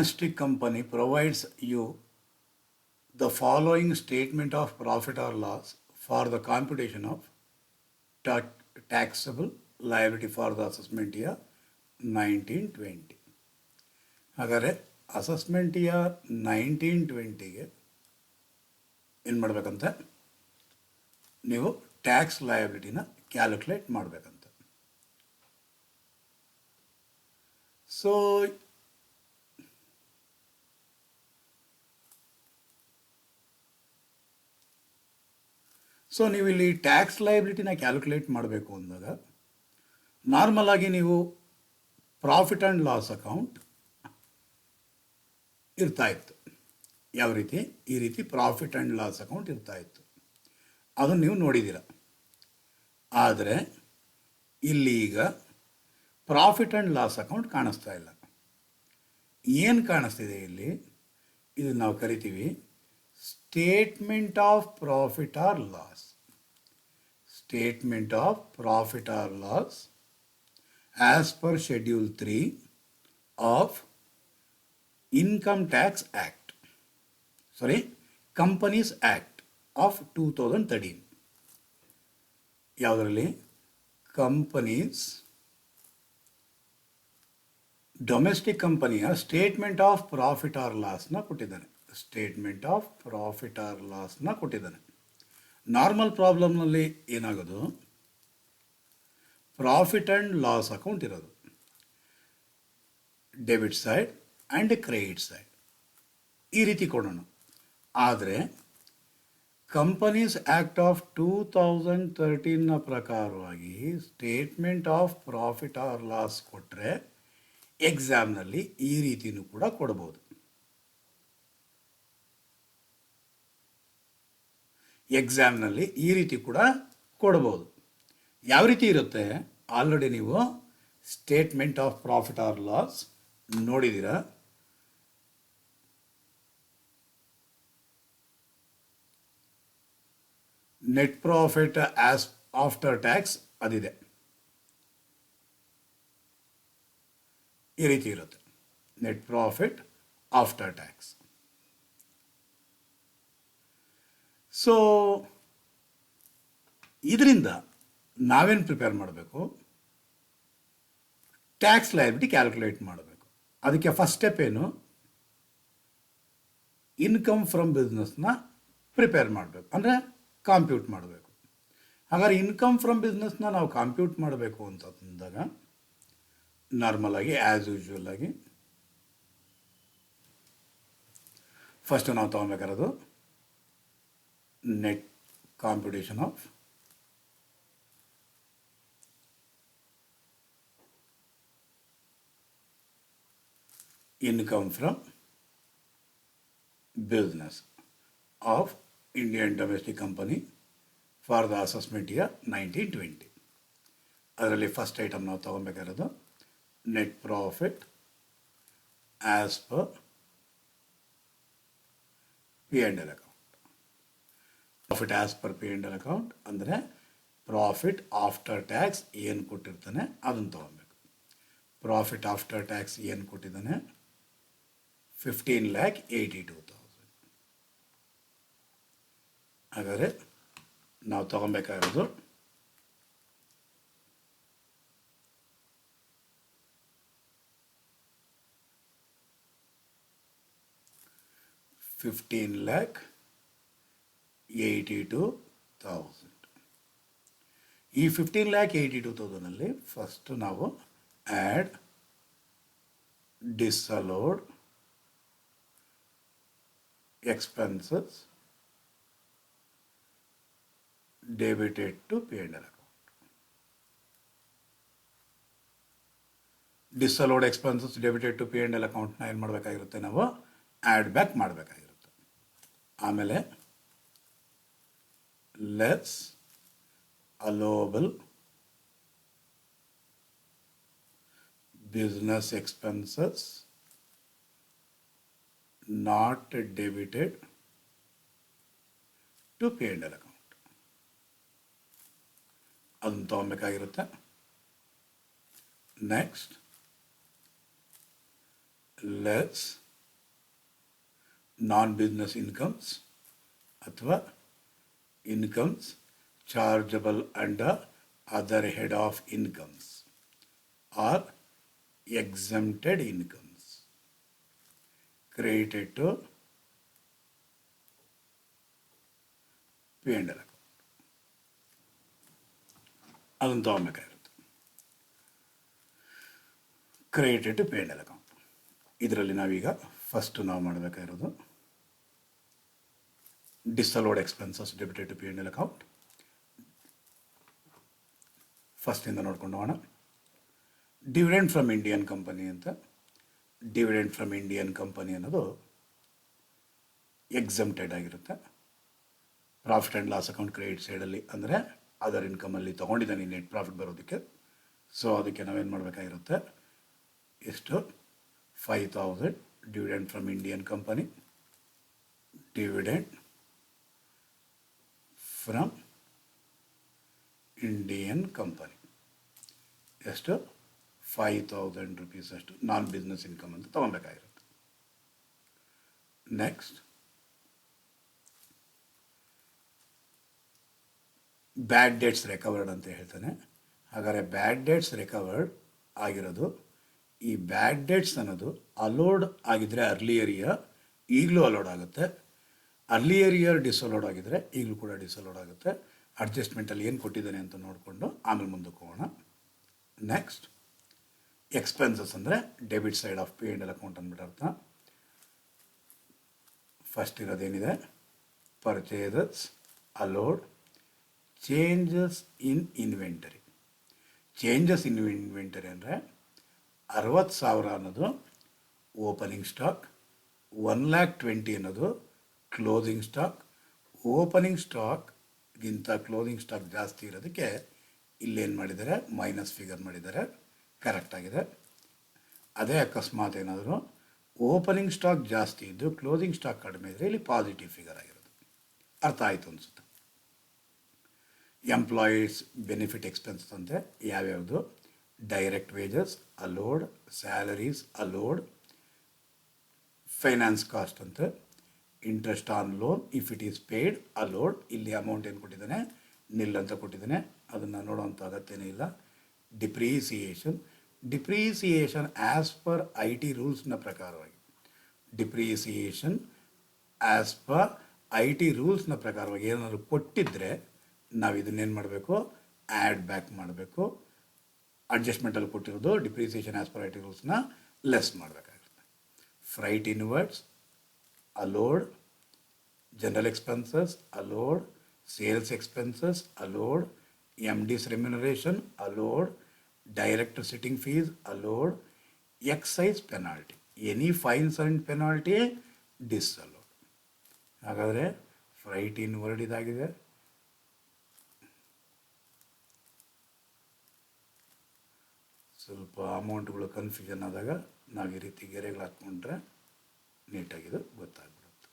domestic company provides you the following statement of profit or loss for the computation of taxable liability for the assessment year 1920. ಹಾಗಾದರೆ assessment year 1920ಗೆ ಏನು ಮಾಡಬೇಕಂತ, ನೀವು tax ಲಯಬಿಲಿಟಿನ calculate ಮಾಡಬೇಕಂತ. So ನೀವು ಇಲ್ಲಿ tax ಲಯಬಿಲಿಟಿನ calculate ಮಾಡಬೇಕು ಅಂದಾಗ normal ಆಗಿ ನೀವು ಪ್ರಾಫಿಟ್ ಆ್ಯಂಡ್ ಲಾಸ್ ಅಕೌಂಟ್ ಇರ್ತಾ ಇತ್ತು. ಯಾವ ರೀತಿ? ಈ ರೀತಿ ಪ್ರಾಫಿಟ್ ಆ್ಯಂಡ್ ಲಾಸ್ ಅಕೌಂಟ್ ಇರ್ತಾ ಇತ್ತು. ಅದನ್ನು ನೀವು ನೋಡಿದ್ದೀರ. ಆದರೆ ಇಲ್ಲಿ ಈಗ ಪ್ರಾಫಿಟ್ ಆ್ಯಂಡ್ ಲಾಸ್ ಅಕೌಂಟ್ ಕಾಣಿಸ್ತಾ ಇಲ್ಲ. ಏನು ಕಾಣಿಸ್ತಿದೆ ಇಲ್ಲಿ? ಇದು ನಾವು ಕರಿತೀವಿ statement of profit or loss. Statement of profit or loss as per schedule 3 of income tax act, companies act of 2013. ಯಾವುದರಲ್ಲಿ? ಕಂಪನೀಸ್ ಡೊಮೆಸ್ಟಿಕ್ ಕಂಪನಿಯ ಸ್ಟೇಟ್ಮೆಂಟ್ ಆಫ್ ಪ್ರಾಫಿಟ್ ಆರ್ ಲಾಸ್ನ ಕೊಟ್ಟಿದ್ದಾನೆ. ಸ್ಟೇಟ್ಮೆಂಟ್ ಆಫ್ ಪ್ರಾಫಿಟ್ ಆರ್ ಲಾಸ್ನ ಕೊಟ್ಟಿದ್ದಾನೆ. ನಾರ್ಮಲ್ ಪ್ರಾಬ್ಲಮ್ನಲ್ಲಿ ಏನಾಗೋದು, profit and loss account ಇರೋದು, debit side and credit side ಈ ರೀತಿ ಕೊಡೋಣ. ಆದರೆ ಕಂಪನೀಸ್ ಆ್ಯಕ್ಟ್ ಆಫ್ 2013ನ ಪ್ರಕಾರವಾಗಿ statement of profit or loss ಕೊಟ್ಟರೆ ಎಕ್ಸಾಮ್ನಲ್ಲಿ ಈ ರೀತಿಯೂ ಕೂಡ ಕೊಡ್ಬೋದು. ಎಕ್ಸಾಮ್ನಲ್ಲಿ ಈ ರೀತಿ ಕೂಡ ಕೊಡ್ಬೋದು. ಯಾವ ರೀತಿ ಇರುತ್ತೆ? ಆಲ್ರೆಡಿ ನೀವು statement of profit or loss ನೋಡಿದ್ದೀರಾ. Net profit as after tax ಅದಿದೆ. ಈ ರೀತಿ ಇರುತ್ತೆ net profit after tax. So ಇದರಿಂದ ನಾವೇನು ಪ್ರಿಪೇರ್ ಮಾಡಬೇಕು? ಟ್ಯಾಕ್ಸ್ ಲಯಬಿಲಿಟಿ ಕ್ಯಾಲ್ಕುಲೇಟ್ ಮಾಡಬೇಕು. ಅದಕ್ಕೆ ಫಸ್ಟ್ ಸ್ಟೆಪ್ ಏನು? ಇನ್ಕಮ್ ಫ್ರಮ್ ಬಿಸ್ನೆಸ್ನ ಪ್ರಿಪೇರ್ ಮಾಡಬೇಕು, ಅಂದರೆ ಕಾಂಪ್ಯೂಟ್ ಮಾಡಬೇಕು. ಹಾಗಾದ್ರೆ ಇನ್ಕಮ್ ಫ್ರಮ್ ಬಿಸ್ನೆಸ್ನ ನಾವು ಕಾಂಪ್ಯೂಟ್ ಮಾಡಬೇಕು ಅಂತಂದಾಗ ನಾರ್ಮಲ್ ಆಗಿ ಆ್ಯಸ್ ಯೂಶ್ವಲ್ ಆಗಿ ಫಸ್ಟ್ ನಾವು ತೊಗೊಬೇಕಾಗಿರೋದು net computation of income from business of Indian domestic company for the assessment year 1920. ಅದರಲ್ಲಿ ಫಸ್ಟ್ ಐಟಮ್ ನಾವು ತೊಗೊಬೇಕಾಗಿರೋದು net profit as per P and L account. Profit as per P and L account ಅಂದರೆ profit after tax ಏನು ಕೊಟ್ಟಿರ್ತಾನೆ ಅದನ್ನು ತೊಗೊಬೇಕು. Profit after tax ಏನು ಕೊಟ್ಟಿದ್ದಾನೆ? 15,82,000. ಹಾಗಾದರೆ ನಾವು ತೊಗೊಬೇಕಾಗಿರೋದು $15,82,000. ಈ 15,82,000 ಫಸ್ಟ್ ನಾವು add disallowed expenses debited to P and L account. Disallowed expenses debited to P and L ಅಕೌಂಟ್ನ ಏನು ಮಾಡಬೇಕಾಗಿರುತ್ತೆ? ನಾವು ಆ್ಯಡ್ ಬ್ಯಾಕ್ ಮಾಡಬೇಕಾಗಿರುತ್ತೆ. ಆಮೇಲೆ less allowable business expenses not debited to P and L account. ಅದನ್ನು ತೊಗೊಬೇಕಾಗಿರುತ್ತೆ. Next less non business incomes ಅಥವಾ incomes chargeable under other head of incomes are exempted incomes credited to P&L account. ಅದನ್ನು ತಗೊಬೇಕಾಗಿರುತ್ತೆ. Credited to P&L account. ಇದರಲ್ಲಿ ನಾವೀಗ first ನಾವು ಮಾಡಬೇಕಾಗಿರೋದು disallowed expenses debited to P&L account. ಫಸ್ಟಿಂದ ನೋಡ್ಕೊಂಡು ಹೋಗೋಣ. ಡಿವಿಡೆಂಡ್ ಫ್ರಮ್ ಇಂಡಿಯನ್ ಕಂಪನಿ ಅಂತ. ಡಿವಿಡೆಂಡ್ ಫ್ರಮ್ ಇಂಡಿಯನ್ ಕಂಪನಿ ಅನ್ನೋದು ಎಕ್ಸಮ್ಟೆಡ್ ಆಗಿರುತ್ತೆ. Profit and loss account credit ಸೈಡಲ್ಲಿ, ಅಂದರೆ ಅದರ್ ಇನ್ಕಮಲ್ಲಿ ತೊಗೊಂಡಿದ್ದಾನೆ ನೆಟ್ ಪ್ರಾಫಿಟ್ ಬರೋದಕ್ಕೆ. ಸೊ ಅದಕ್ಕೆ ನಾವೇನು ಮಾಡಬೇಕಾಗಿರುತ್ತೆ, ಎಷ್ಟು 5,000 dividend from Indian company. Dividend from Indian company ಎಷ್ಟು 5,000 rupees ಅಷ್ಟು ನಾನ್ ಬಿಸ್ನೆಸ್ ಇನ್ಕಮ್ ಅಂತ ತೊಗೊಬೇಕಾಗಿರುತ್ತೆ. ನೆಕ್ಸ್ಟ್ ಬ್ಯಾಡ್ ಡೇಟ್ಸ್ ರಿಕವರ್ಡ್ ಅಂತ ಹೇಳ್ತಾನೆ. ಹಾಗಾದರೆ ಬ್ಯಾಡ್ ಡೇಟ್ಸ್ ರಿಕವರ್ಡ್ ಆಗಿರೋದು, ಈ ಬ್ಯಾಡ್ ಡೇಟ್ಸ್ ಅನ್ನೋದು ಅಲೋಡ್ ಆಗಿದ್ದರೆ ಅರ್ಲಿಯರ್ ಇಯರ್ ಈಗಲೂ ಅಲೋಡ್ ಆಗುತ್ತೆ, ಅರ್ಲಿಯರ್ ಇಯರ್ ಡಿಸಲೋಡ್ ಆಗಿದ್ದರೆ ಈಗಲೂ ಕೂಡ ಡಿಸಲೋಡ್ ಆಗುತ್ತೆ. ಅಡ್ಜಸ್ಟ್ಮೆಂಟಲ್ಲಿ ಏನು ಕೊಟ್ಟಿದ್ದಾನೆ ಅಂತ ನೋಡಿಕೊಂಡು ಆಮೇಲೆ ಮುಂದಕ್ಕೆ ಹೋಗೋಣ. ನೆಕ್ಸ್ಟ್ ಎಕ್ಸ್ಪೆನ್ಸಸ್ ಅಂದರೆ debit side of P&L account ಅಂದ್ಬಿಟ್ಟು ಅರ್ಥ. ಫಸ್ಟ್ ಇರೋದೇನಿದೆ, purchases allowed, changes in inventory. Changes in inventory ಅಂದರೆ 60,000 ಅನ್ನೋದು ಓಪನಿಂಗ್ ಸ್ಟಾಕ್, 1,20,000 ಅನ್ನೋದು ಕ್ಲೋಸಿಂಗ್ ಸ್ಟಾಕ್. ಓಪನಿಂಗ್ ಸ್ಟಾಕ್ಗಿಂತ ಕ್ಲೋಸಿಂಗ್ ಸ್ಟಾಕ್ ಜಾಸ್ತಿ ಇರೋದಕ್ಕೆ ಇಲ್ಲೇನು ಮಾಡಿದ್ದಾರೆ, ಮೈನಸ್ ಫಿಗರ್ ಮಾಡಿದ್ದಾರೆ, ಕರೆಕ್ಟ್ ಆಗಿದೆ. ಅದೇ ಅಕಸ್ಮಾತ್ ಏನಾದರೂ ಓಪನಿಂಗ್ ಸ್ಟಾಕ್ ಜಾಸ್ತಿ ಇದ್ದು ಕ್ಲೋಸಿಂಗ್ ಸ್ಟಾಕ್ ಕಡಿಮೆ ಇದ್ದರೆ ಇಲ್ಲಿ ಪಾಸಿಟಿವ್ ಫಿಗರ್ ಆಗಿರೋದು. ಅರ್ಥ ಆಯಿತು ಅನಿಸುತ್ತೆ. ಎಂಪ್ಲಾಯೀಸ್ ಬೆನಿಫಿಟ್ ಎಕ್ಸ್ಪೆನ್ಸಸ್ ಅಂತೆ ಯಾವ್ಯಾವುದು, direct wages allowed, salaries allowed, finance cost ಅಂತೆ, interest on loan if it is paid allowed. ಇಲ್ಲಿ ಅಮೌಂಟ್ ಏನು ಕೊಟ್ಟಿದ್ದಾನೆ, ನಿಲ್ ಅಂತ ಕೊಟ್ಟಿದ್ದಾನೆ, ಅದನ್ನು ನೋಡೋವಂಥ ಅಗತ್ಯನೇ ಇಲ್ಲ. ಡಿಪ್ರಿಸಿಯೇಷನ್ ಆ್ಯಸ್ ಪರ್ IT ರೂಲ್ಸ್ನ ಪ್ರಕಾರವಾಗಿ, ಡಿಪ್ರಿಸಿಯೇಷನ್ ಆ್ಯಸ್ ಪರ್ IT ರೂಲ್ಸ್ನ ಪ್ರಕಾರವಾಗಿ ಏನಾದರೂ ಕೊಟ್ಟಿದ್ದರೆ ನಾವು ಇದನ್ನೇನು ಮಾಡಬೇಕು, ಆ್ಯಡ್ ಬ್ಯಾಕ್ ಮಾಡಬೇಕು. ಅಡ್ಜಸ್ಟ್ಮೆಂಟಲ್ಲಿ ಕೊಟ್ಟಿರೋದು ಡಿಪ್ರಿಸಿಯೇಷನ್ ಆ್ಯಸ್ ಪರ್ IT ರೂಲ್ಸ್ನ ಲೆಸ್ ಮಾಡಬೇಕಾಗುತ್ತೆ. Freight inwards allowed, general expenses allowed, sales expenses allowed, MD's remuneration allowed, director sitting fees allowed, excise penalty, any fines and penalty disallowed. ಹಾಗಾದರೆ ಫ್ರೈಟ್ ಇನ್ವರ್ಡ್ ಇದಾಗಿದೆ. ಸ್ವಲ್ಪ ಅಮೌಂಟ್ಗಳು confusion ಆದಾಗ ನಾವು ಈ ರೀತಿ ಗೆರೆಗಳು ಹಾಕ್ಕೊಂಡ್ರೆ ನೀಟಾಗಿದು ಗೊತ್ತಾಗ್ಬಿಡುತ್ತೆ.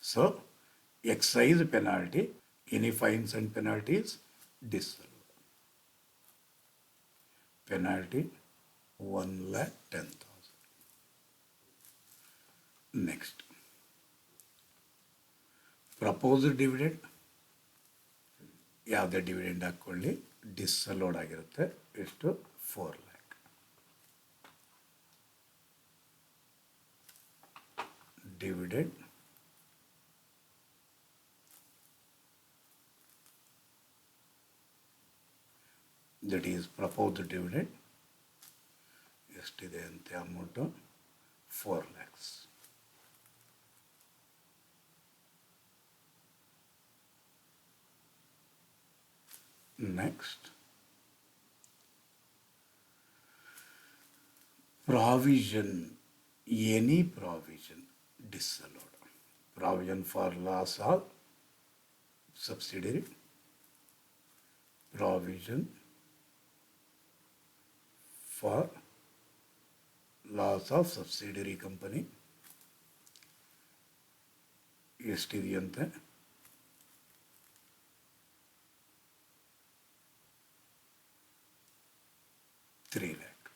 So excise penalty, any fines and penalties disallowed. Penalty 1,10,000. Next, proposed dividend. ಯಾವುದೇ ಡಿವಿಡೆಂಡ್ ಹಾಕ್ಕೊಳ್ಳಿ ಡಿಸಲೋಡ್ ಆಗಿರುತ್ತೆ. ಎಷ್ಟು, 4 lakh. Dividend that is proposed dividend ಎಷ್ಟಿದೆ ಅಂತೆ amount, 4 lakhs. Next, provision, any provision disallowed. Provision for loss of subsidiary, provision for loss of subsidiary company ಎಷ್ಟಿದೆಯಂತೆ, 3 lakh.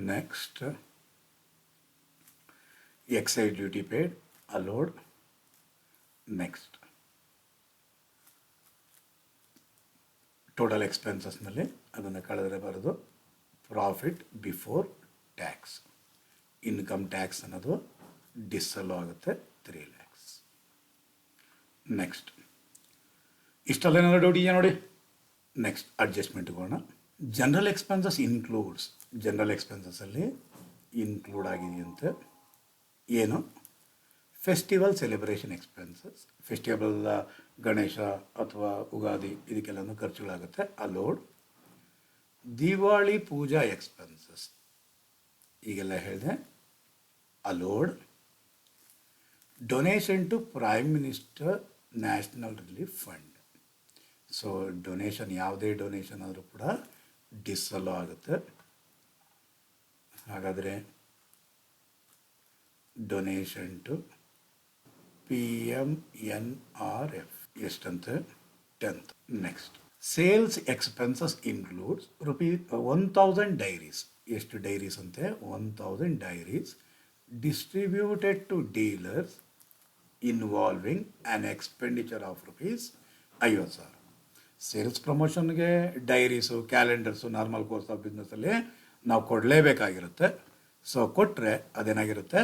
Next excise duty paid allowed. Next total ಎಕ್ಸ್ಪೆನ್ಸಸ್ನಲ್ಲಿ ಅದನ್ನು ಕಳೆದರೆ ಬರೋದು profit before tax. Income tax ಅನ್ನೋದು disallow ಆಗುತ್ತೆ 3 lakhs. Next ಇಷ್ಟಲ್ಲ ಏನಾದರೂ doubt ಇದೆಯಾ ನೋಡಿ. ನೆಕ್ಸ್ಟ್ ಅಡ್ಜಸ್ಟ್ಮೆಂಟ್ಗೋಣ. ಜನರಲ್ ಎಕ್ಸ್ಪೆನ್ಸಸ್ ಇನ್ಕ್ಲೂಡ್ಸ್, ಜನರಲ್ ಎಕ್ಸ್ಪೆನ್ಸಸ್ಸಲ್ಲಿ ಇನ್ಕ್ಲೂಡ್ ಆಗಿದೆಯಂತೆ ಏನು, festival celebration expenses. Festival Ganesha ಅಥವಾ ಉಗಾದಿ ಇದಕ್ಕೆಲ್ಲನೂ ಖರ್ಚುಗಳಾಗುತ್ತೆ, ಅಲೋಡ್. ದಿವಾಳಿ ಪೂಜಾ ಎಕ್ಸ್ಪೆನ್ಸಸ್ ಈಗೆಲ್ಲ ಹೇಳಿದೆ, allowed. Donation to prime minister national relief fund. So donation, ಯಾವುದೇ ಡೊನೇಷನ್ ಆದರೂ ಕೂಡ ಡಿಸ್ಸಲ್ಲೋ ಆಗುತ್ತೆ. ಹಾಗಾದರೆ ಡೊನೇಷನ್ ಟು PMNRF ಎಷ್ಟಂತೆ, 10th. Next sales expenses includes ₹1000 diaries. ಎಷ್ಟು ಡೈರೀಸ್ ಅಂತೆ, 1000 diaries distributed to dealers involving an expenditure of ₹50,000. Sales ಪ್ರಮೋಷನ್ಗೆ diaries, calendars normal course of ಬಿಸ್ನೆಸ್ಸಲ್ಲಿ ನಾವು ಕೊಡಲೇಬೇಕಾಗಿರುತ್ತೆ. ಸೊ ಕೊಟ್ಟರೆ ಅದೇನಾಗಿರುತ್ತೆ,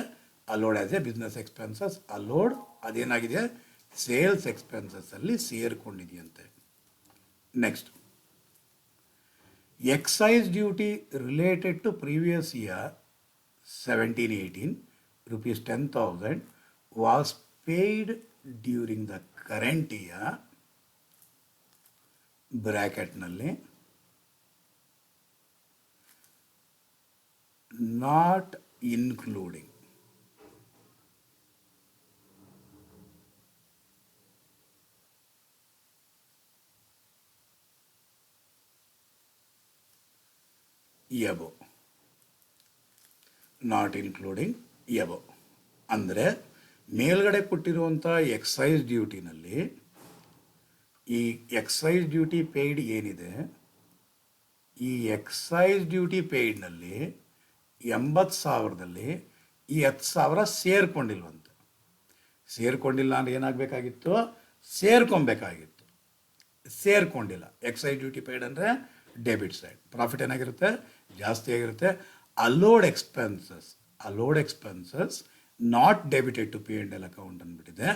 allowed as a business expenses. Allowed ಅದೇನಾಗಿದೆ, ಸೇಲ್ಸ್ ಎಕ್ಸ್ಪೆನ್ಸಸ್ಸಲ್ಲಿ ಸೇರಿಕೊಂಡಿದೆಯಂತೆ. Next excise duty related to previous year 17-18 ₹10,000 was paid during the current year ಬ್ರ್ಯಾಕೆಟ್ನಲ್ಲಿ not including. Above, not including above ಅಂದರೆ ಮೇಲ್ಗಡೆ ಕೊಟ್ಟಿರುವಂಥ ಎಕ್ಸೈಸ್ ಡ್ಯೂಟಿನಲ್ಲಿ ಈ ಎಕ್ಸೈಸ್ ಡ್ಯೂಟಿ ಪೇಯ್ಡ್ ಏನಿದೆ, ಈ ಎಕ್ಸೈಸ್ ಡ್ಯೂಟಿ ಪೇಯ್ಡ್ನಲ್ಲಿ 80,000ದಲ್ಲಿ ಈ 10,000 ಸೇರ್ಕೊಂಡಿಲ್ವಂತೆ. ಸೇರ್ಕೊಂಡಿಲ್ಲ ಅಂದರೆ ಏನಾಗಬೇಕಾಗಿತ್ತು, ಸೇರ್ಕೊಬೇಕಾಗಿತ್ತು. ಸೇರ್ಕೊಂಡಿಲ್ಲ. ಎಕ್ಸೈಸ್ ಡ್ಯೂಟಿ ಪೇಯ್ಡ್ ಅಂದರೆ ಡೆಬಿಟ್ ಸೈಡ್, ಪ್ರಾಫಿಟ್ ಏನಾಗಿರುತ್ತೆ, ಜಾಸ್ತಿ ಆಗಿರುತ್ತೆ. Allowed expenses not debited to P&L account ಅಂದ್ಬಿಟ್ಟಿದೆ.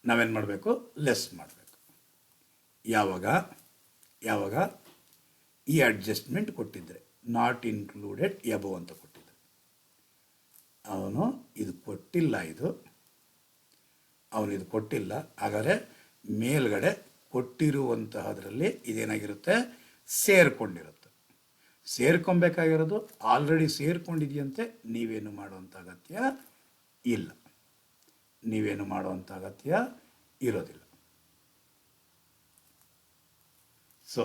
ನಾವೇನು ಮಾಡಬೇಕು, ಲೆಸ್ ಮಾಡಬೇಕು. ಯಾವಾಗ ಈ ಅಡ್ಜಸ್ಟ್ಮೆಂಟ್ ಕೊಟ್ಟಿದ್ರೆ, ನಾಟ್ ಇನ್ಕ್ಲೂಡೆಡ್ ಎಬೋ ಅಂತ ಕೊಟ್ಟಿದ್ದೆ. ಅವನು ಇದು ಕೊಟ್ಟಿಲ್ಲ, ಅವನು ಇದು ಕೊಟ್ಟಿಲ್ಲ. ಹಾಗಾದರೆ ಮೇಲ್ಗಡೆ ಕೊಟ್ಟಿರುವಂತಹದ್ರಲ್ಲಿ ಇದೇನಾಗಿರುತ್ತೆ, ಸೇರ್ಕೊಂಡಿರುತ್ತೆ. ಸೇರ್ಕೊಬೇಕಾಗಿರೋದು ಆಲ್ರೆಡಿ ಸೇರ್ಕೊಂಡಿದೆಯಂತೆ. ನೀವೇನು ಮಾಡುವಂಥ ಅಗತ್ಯ ಇಲ್ಲ, ನೀವೇನು ಮಾಡುವಂಥ ಅಗತ್ಯ ಇರೋದಿಲ್ಲ. So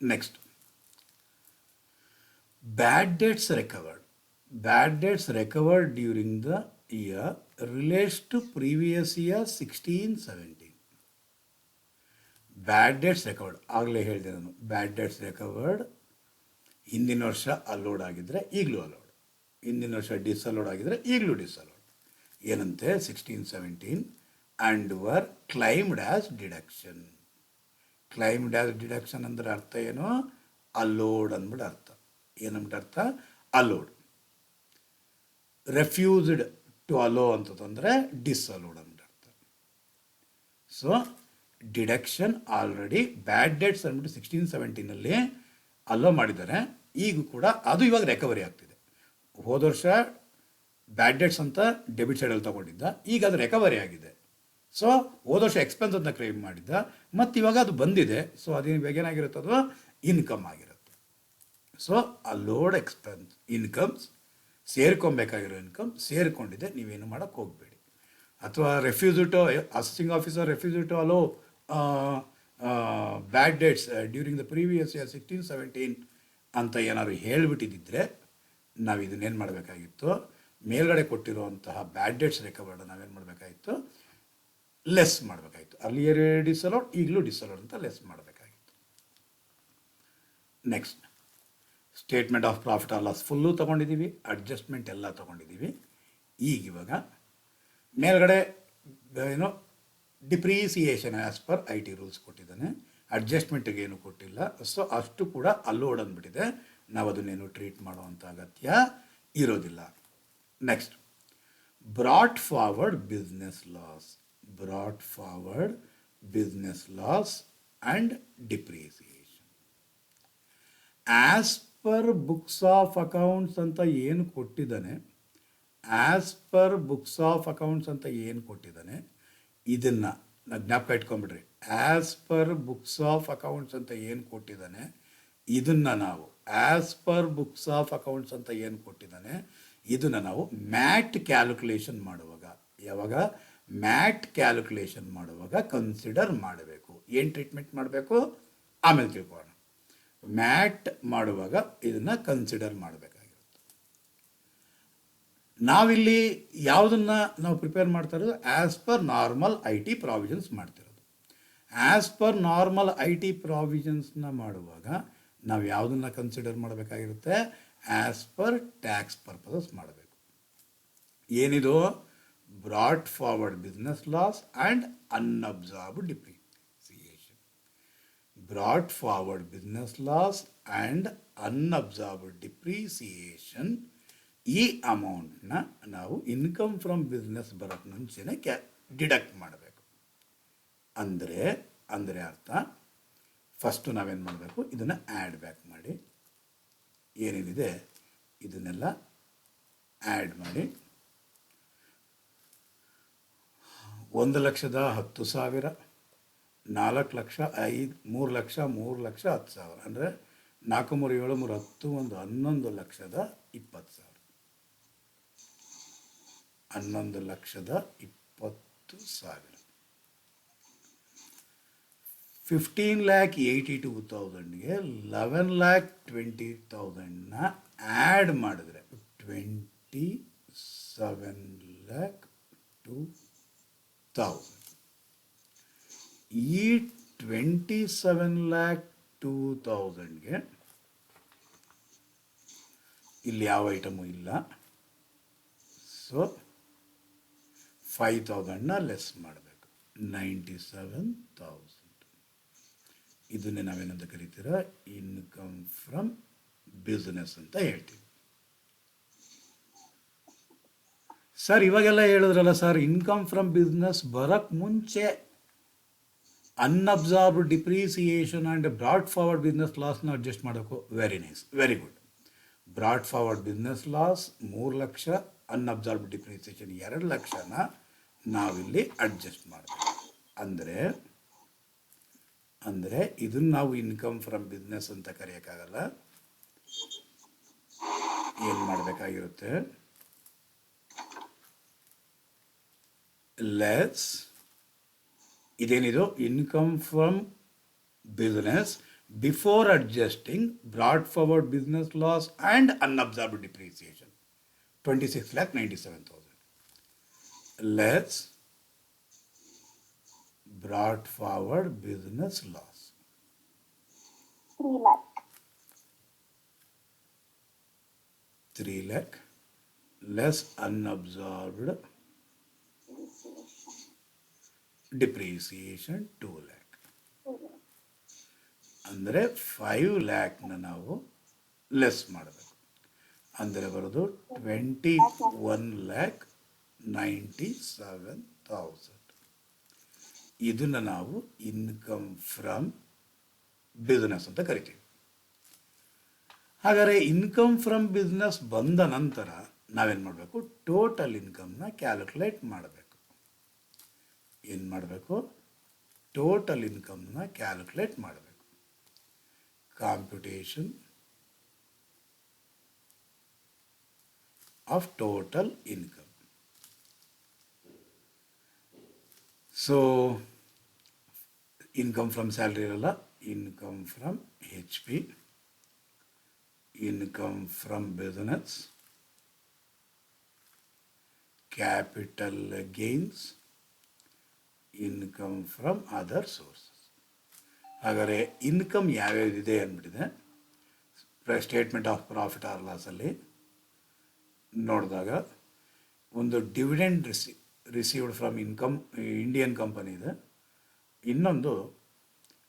next bad debts recovered during the year relates to previous year 16-17. Bad debts recovered ಆಗಲೇ ಹೇಳಿದೆ ನಾನು. ಬ್ಯಾಡ್ ಡೇಟ್ಸ್ ರೆಕವರ್ಡ್ ಹಿಂದಿನ ವರ್ಷ ಅಲೋಡ್ ಆಗಿದ್ದರೆ ಈಗಲೂ ಅಲೋಡ್, ಹಿಂದಿನ ವರ್ಷ ಡಿಸಲೋಡ್ ಆಗಿದ್ದರೆ ಈಗಲೂ ಡಿಸಲೋಡ್. ಏನಂತೆ, 16-17 and var claimed as deduction. Claimed as deduction ಅಂದರೆ ಅರ್ಥ ಏನು, ಅಲೋಡ್ ಅಂದ್ಬಿಟ್ಟು ಅರ್ಥ. ಏನಂದ್ಬಿಟ್ಟು ಅರ್ಥ, ಅಲೋಡ್. ರೆಫ್ಯೂಸ್ಡ್ ಟು ಅಲೋ ಅಂತಂದರೆ ಡಿಸಲೋಡ್ ಅಂದ್ಬಿಟ್ಟು ಅರ್ಥ. ಸೊ ಡಿಡಕ್ಷನ್ ಆಲ್ರೆಡಿ ಬ್ಯಾಡ್ ಡೇಟ್ಸ್ ಅಂದ್ಬಿಟ್ಟು 16-17ನಲ್ಲಿ ಅಲೋ ಮಾಡಿದ್ದಾರೆ. ಈಗ ಕೂಡ ಅದು ಇವಾಗ ರಿಕವರಿ ಆಗ್ತಿದೆ. ಹೋದ ವರ್ಷ ಬ್ಯಾಡ್ ಡೇಟ್ಸ್ ಅಂತ ಡೆಬಿಟ್ ಸೈಡಲ್ಲಿ ತೊಗೊಂಡಿದ್ದ, ಈಗ ಅದು ರಿಕವರಿ ಆಗಿದೆ. ಸೊ ಹೋದ ವರ್ಷ ಎಕ್ಸ್ಪೆನ್ಸ್ ಅಂತ ಕ್ಲೈಮ್ ಮಾಡಿದ್ದ, ಮತ್ತು ಇವಾಗ ಅದು ಬಂದಿದೆ. ಸೊ ಅದು ಇವಾಗ ಏನಾಗಿರುತ್ತೆ, ಅದು ಇನ್ಕಮ್ ಆಗಿರುತ್ತೆ. ಸೊ ಅಲೋಡ್ ಎಕ್ಸ್ಪೆನ್ಸ್ ಇನ್ಕಮ್ಸ್, ಸೇರ್ಕೊಬೇಕಾಗಿರೋ ಇನ್ಕಮ್ ಸೇರಿಕೊಂಡಿದೆ, ನೀವೇನು ಮಾಡೋಕ್ಕೆ ಹೋಗಬೇಡಿ. ಅಥವಾ refuse to assisting officer refuse to allow bad debts during the previous year 16-17 ಅಂತ ಏನಾದ್ರು ಹೇಳಿಬಿಟ್ಟಿದ್ದರೆ ನಾವು ಇದನ್ನೇನು ಮಾಡಬೇಕಾಗಿತ್ತು, ಮೇಲ್ಗಡೆ ಕೊಟ್ಟಿರುವಂತಹ ಬ್ಯಾಡ್ ಡೇಟ್ಸ್ ರಿಕವರ್ಡ್ ನಾವೇನು ಮಾಡಬೇಕಾಗಿತ್ತು, ಲೆಸ್ ಮಾಡಬೇಕಾಗಿತ್ತು. ಅರ್ಲಿಯರ್ ಡಿಸಲೋಡ್, ಈಗಲೂ ಡಿಸಲೋಡ್ ಅಂತ ಲೆಸ್ ಮಾಡಬೇಕಾಗಿತ್ತು. Next statement of profit or loss full ತೊಗೊಂಡಿದ್ದೀವಿ, ಅಡ್ಜಸ್ಟ್ಮೆಂಟ್ ಎಲ್ಲ ತೊಗೊಂಡಿದ್ದೀವಿ. ಇವಾಗ ಮೇಲ್ಗಡೆ ಏನೋ depreciation as per I T rules ಕೊಟ್ಟಿದ್ದಾನೆ, ಅಡ್ಜಸ್ಟ್ಮೆಂಟಿಗೆ ಏನು ಕೊಟ್ಟಿಲ್ಲ. ಸೊ ಅಷ್ಟು ಕೂಡ ಅಲ್ಲೋಡ್ ಅಂದ್ಬಿಟ್ಟಿದೆ, ನಾವು ಅದನ್ನೇನು ಟ್ರೀಟ್ ಮಾಡುವಂಥ ಅಗತ್ಯ ಇರೋದಿಲ್ಲ. Next, brought forward business loss, brought forward business loss and depreciation. As per books of accounts ಅಂತ ಏನು ಕೊಟ್ಟಿದ್ದಾನೆ, as per books of accounts ಅಂತ ಏನು ಕೊಟ್ಟಿದ್ದಾನೆ, ಇದನ್ನು ಜ್ಞಾಪಕ ಇಟ್ಕೊಂಬಿಡ್ರಿ. As per books of accounts ಅಂತ ಏನು ಕೊಟ್ಟಿದ್ದಾನೆ, ಇದನ್ನು ನಾವು as per books of accounts ಅಂತ ಏನು ಕೊಟ್ಟಿದ್ದಾನೆ, ಇದನ್ನು ನಾವು ಮ್ಯಾಟ್ ಕ್ಯಾಲ್ಕುಲೇಷನ್ ಮಾಡುವಾಗ, ಯಾವಾಗ ಮ್ಯಾಟ್ ಕ್ಯಾಲ್ಕುಲೇಷನ್ ಮಾಡುವಾಗ ಕನ್ಸಿಡರ್ ಮಾಡಬೇಕು. ಏನು ಟ್ರೀಟ್ಮೆಂಟ್ ಮಾಡಬೇಕು ಆಮೇಲೆ ತಿಳ್ಕೊಳ್ಳೋಣ. ಮ್ಯಾಟ್ ಮಾಡುವಾಗ ಇದನ್ನು ಕನ್ಸಿಡರ್ ಮಾಡಬೇಕಾಗಿರುತ್ತೆ. ನಾವಿಲ್ಲಿ ಯಾವುದನ್ನು ನಾವು ಪ್ರಿಪೇರ್ ಮಾಡ್ತಾ ಇರೋದು, as per normal I T provisions ಮಾಡ್ತಿರೋದು. As per normal I T ಪ್ರಾವಿಷನ್ಸ್ನ ಮಾಡುವಾಗ ನಾವು ಯಾವುದನ್ನು ಕನ್ಸಿಡರ್ ಮಾಡಬೇಕಾಗಿರುತ್ತೆ, ಆ್ಯಸ್ ಪರ್ ಟ್ಯಾಕ್ಸ್ ಪರ್ಪಸಸ್ ಮಾಡಬೇಕು. ಏನಿದು, brought forward business loss and unabsorbed depreciation. Brought forward business loss and unabsorbed depreciation, ಈ ಅಮೌಂಟ್ನ ನಾವು ಇನ್ಕಮ್ ಫ್ರಮ್ ಬಿಸ್ನೆಸ್ ಬರೋಕ್ಕೆ ಮುಂಚೆನೇ ಡಿಡಕ್ಟ್ ಮಾಡಬೇಕು. ಅಂದರೆ ಅರ್ಥ, ಫಸ್ಟು ನಾವೇನು ಮಾಡಬೇಕು, ಇದನ್ನು ಆ್ಯಡ್ ಬ್ಯಾಕ್ ಮಾಡಿ, ಏನೇನಿದೆ ಇದನ್ನೆಲ್ಲ ಆ್ಯಡ್ ಮಾಡಿ. 1,10,000, 4,00,000, 3,00,000, 3,10,000 ಅಂದರೆ 4, 3, 7, 3, 10, 11,20,000. 11,20,000. 15,82,000ಗೆ 11,20,000ನ ಆ್ಯಡ್ ಮಾಡಿದ್ರೆ 27,02,000. ಈ 27,02,000ಗೆ ಇಲ್ಲಿ ಯಾವ ಐಟಮು ಇಲ್ಲ, ಸೊ 5,000ನ ಲೆಸ್ ಮಾಡಬೇಕು, 97,000. ಇದನ್ನೇ ನಾವೇನಂತ ಕರಿತೀರ, ಇನ್ಕಮ್ ಫ್ರಮ್ ಬಿಸ್ನೆಸ್ ಅಂತ ಹೇಳ್ತೀವಿ. ಸರ್ ಇವಾಗೆಲ್ಲ ಹೇಳಿದ್ರಲ್ಲ ಸರ್, ಇನ್ಕಮ್ ಫ್ರಮ್ ಬಿಸ್ನೆಸ್ ಬರೋಕ್ಕೆ ಮುಂಚೆ unabsorbed depreciation and brought forward business ಲಾಸ್ನ ಅಡ್ಜಸ್ಟ್ ಮಾಡಬೇಕು. Very nice, very good. Brought forward business loss 3 lakh, unabsorbed depreciation 2 ಲಕ್ಷನ ನಾವಿಲ್ಲಿ ಅಡ್ಜಸ್ಟ್ ಮಾಡಬೇಕು. ಅಂದರೆ ಇದನ್ನು ನಾವು ಇನ್ಕಮ್ ಫ್ರಮ್ ಬಿಸ್ನೆಸ್ ಅಂತ ಕರೆಯೋಕ್ಕಾಗಲ್ಲ. ಏನು ಮಾಡಬೇಕಾಗಿರುತ್ತೆ, ಲೆಸ್ ಇದೇನಿದು income from business before adjusting brought forward business loss and unabsorbed depreciation 26,97,000 less brought forward business loss 3 lakh less unabsorbed depreciation 2 lakh. ಅಂದರೆ 5 ಲ್ಯಾಕ್ನ ನಾವು ಲೆಸ್ ಮಾಡಬೇಕು. ಅಂದರೆ ಬರೋದು 21,97,000. ಇದನ್ನು ನಾವು ಇನ್ಕಮ್ ಫ್ರಮ್ ಬಿಸ್ನೆಸ್ ಅಂತ ಕರಿತೀವಿ. ಹಾಗಾದರೆ ಇನ್ಕಮ್ ಫ್ರಮ್ ಬಿಸ್ನೆಸ್ ಬಂದ ನಂತರ ನಾವೇನು ಮಾಡಬೇಕು, ಟೋಟಲ್ ಇನ್ಕಮ್ನ ಕ್ಯಾಲ್ಕುಲೇಟ್ ಮಾಡಬೇಕು. ಏನು ಮಾಡಬೇಕು, ಟೋಟಲ್ ಇನ್ಕಮ್ನ ಕ್ಯಾಲ್ಕುಲೇಟ್ ಮಾಡಬೇಕು. Computation of total income. So income from salary ಇರಲ್ಲ, income from H P, income from business, capital gains, income from other sources. ಹಾಗಾದರೆ ಇನ್ಕಮ್ ಯಾವ್ಯಾವುದಿದೆ ಅಂದ್ಬಿಟ್ಟಿದೆ. ಸ್ಟೇಟ್ಮೆಂಟ್ ಆಫ್ ಪ್ರಾಫಿಟ್ ಆರ್ ಲಾಸಲ್ಲಿ ನೋಡಿದಾಗ ಒಂದು dividend received from Indian company ಇದೆ, ಇನ್ನೊಂದು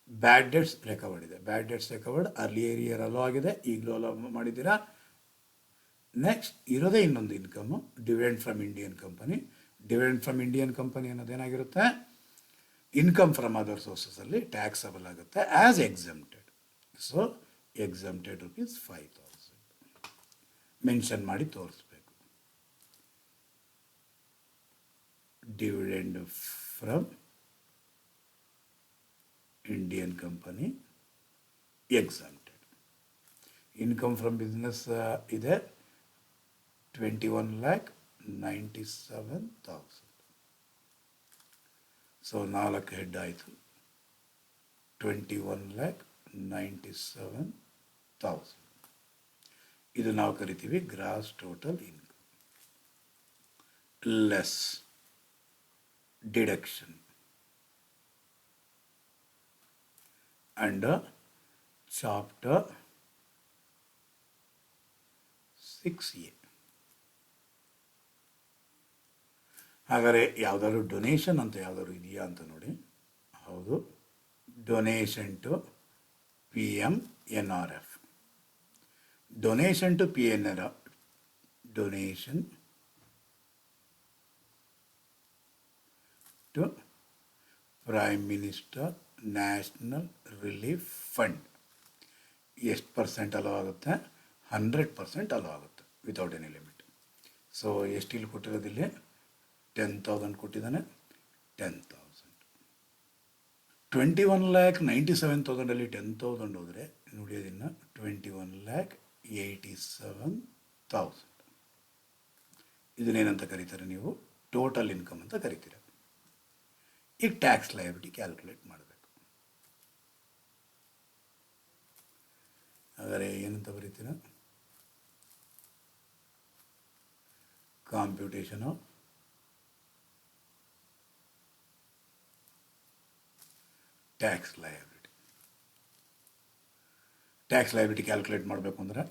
bad debts recovered ಇದೆ. Bad debts recovered earlier year allow ಆಗಿದೆ, ಈಗಲೂ ಅಲೋ ಮಾಡಿದ್ದೀರಾ. ನೆಕ್ಸ್ಟ್ ಇರೋದೇ ಇನ್ನೊಂದು income, dividend from Indian company. Dividend from Indian company ಅನ್ನೋದೇನಾಗಿರುತ್ತೆ, ಇನ್ಕಮ್ ಫ್ರಮ್ ಅದರ್ ಸೋರ್ಸಸಲ್ಲಿ ಟ್ಯಾಕ್ಸಬಲ್ ಆಗುತ್ತೆ as exempted. So exempted ₹5,000 mention ಮಾಡಿ ತೋರಿಸ್ಬೇಕು. Dividend from Indian company exempted. Income from business ಇದೆ 21,97,000. ಸೊ 4 ಹೆಡ್ ಆಯಿತು, 21,97,000. ಇದು ನಾವು ಕರಿತೀವಿ gross total income less deduction under chapter 6A. ಹಾಗಾದರೆ ಯಾವುದಾದ್ರು ಡೊನೇಷನ್ ಅಂತ ಯಾವುದಾದ್ರು ಇದೆಯಾ ಅಂತ ನೋಡಿ. ಹೌದು, donation to PMNRF. Donation to PNRF, donation to prime minister national relief fund. ಎಷ್ಟು ಪರ್ಸೆಂಟ್ ಅಲೋ ಆಗುತ್ತೆ? 100% ಅಲೋ ಆಗುತ್ತೆ ವಿತೌಟ್ ಎನಿ ಲಿಮಿಟ್. ಸೊ ಎಷ್ಟು ಇಲ್ಲಿ ಕೊಟ್ಟಿರೋದಿಲ್ಲಿ 10,000 ಕೊಟ್ಟಿದ್ದಾನೆ. 10,000 21,97,000 10,000 ಹೋದರೆ ನುಡಿಯೋದಿನ್ನು 21,87,000. ಇದನ್ನೇನಂತ ಕರೀತಾರೆ ನೀವು? ಟೋಟಲ್ ಇನ್ಕಮ್ ಅಂತ ಕರಿತೀರ. ಈಗ ಟ್ಯಾಕ್ಸ್ ಲಯಬಿಲಿಟಿ ಕ್ಯಾಲ್ಕುಲೇಟ್ ಮಾಡಬೇಕು. ಹಾಗಾದರೆ ಏನಂತ ಬರೀತೀರ? Computation of tax liability. Tax liability calculate ಮಾಡಬೇಕು ಅಂದರೆ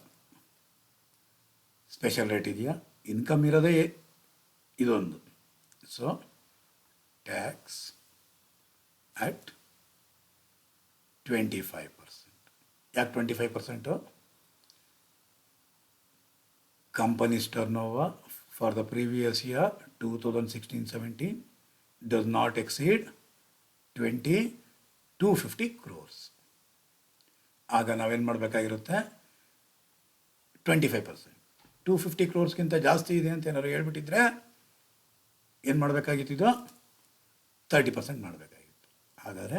ಸ್ಪೆಷಲ್ ರೇಟ್ ಇದೆಯಾ? ಇನ್ಕಮ್ ಇರೋದೇ ಇದೊಂದು. So tax at 25%. ಯಾಕೆ 25%? Company's turnover for the previous year 2016-17 does not exceed 250 crores. ಆಗ ನಾವೇನು ಮಾಡಬೇಕಾಗಿರುತ್ತೆ? 25%. 250 crores ಜಾಸ್ತಿ ಇದೆ ಅಂತ ಏನಾದ್ರು ಹೇಳ್ಬಿಟ್ಟಿದ್ರೆ ಏನು ಮಾಡಬೇಕಾಗಿತ್ತು? 30% ಮಾಡಬೇಕಾಗಿತ್ತು. ಹಾಗಾದರೆ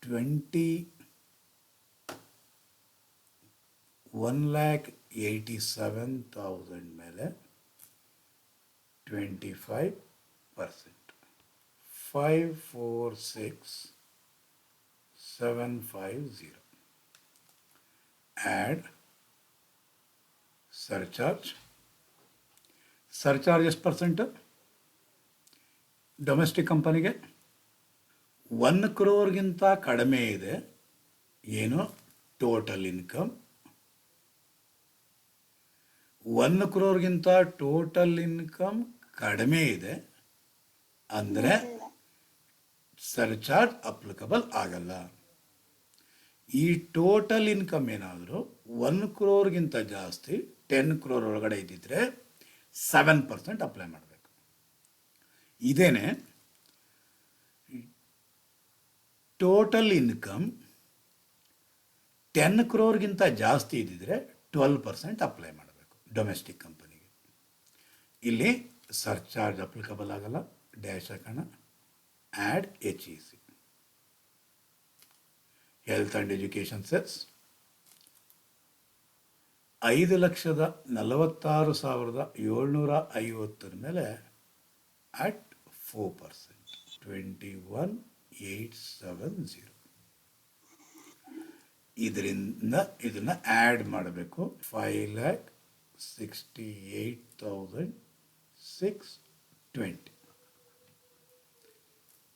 1,87,000 ಮೇಲೆ 25%, 546,750. Add surcharge. ಸರ್ಚಾರ್ಜ್ ಎಷ್ಟು ಪರ್ಸೆಂಟು? ಡೊಮೆಸ್ಟಿಕ್ ಕಂಪನಿಗೆ 1 crore ಕಡಿಮೆ ಇದೆ. ಏನು? Total income 1 crore total income ಕಡಿಮೆ ಇದೆ ಅಂದರೆ ಸರ್ಚಾರ್ಜ್ ಅಪ್ಲಿಕಬಲ್ ಆಗಲ್ಲ. ಈ ಟೋಟಲ್ ಇನ್ಕಮ್ ಏನಾದರೂ 1 crore ಜಾಸ್ತಿ 10 crore ಒಳಗಡೆ ಇದ್ದಿದ್ರೆ 7% ಅಪ್ಲೈ ಮಾಡಬೇಕು. ಇದೇನೆ ಟೋಟಲ್ ಇನ್ಕಮ್ 10 crore ಜಾಸ್ತಿ ಇದ್ದಿದ್ರೆ 12% ಅಪ್ಲೈ ಮಾಡಬೇಕು ಡೊಮೆಸ್ಟಿಕ್ ಕಂಪನಿಗೆ. ಇಲ್ಲಿ ಸರ್ಚಾರ್ಜ್ ಅಪ್ಲಿಕಬಲ್ ಆಗಲ್ಲ, ಡ್ಯಾಶ್ ಹಾಕೋಣ. Add HEC. Health and education cess 5,46,750 ಮೇಲೆ ಅಟ್ 4%, 21,870. ಇದರಿಂದ ಇದನ್ನು ಆ್ಯಡ್ ಮಾಡಬೇಕು. 5,68,620.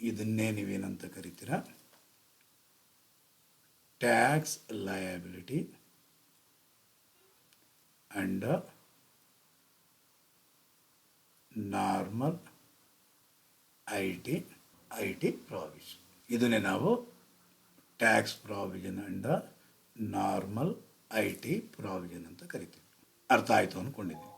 ಇದನ್ನೇ ನೀವೇನಂತ ಕರಿತೀರಾ? Tax liability under normal I T provision. ಇದನ್ನೇ ನಾವು tax provision under normal I T provision ಅಂತ ಕರಿತೀವಿ. ಅರ್ಥ ಆಯಿತು ಅಂದ್ಕೊಂಡಿದ್ದೀನಿ.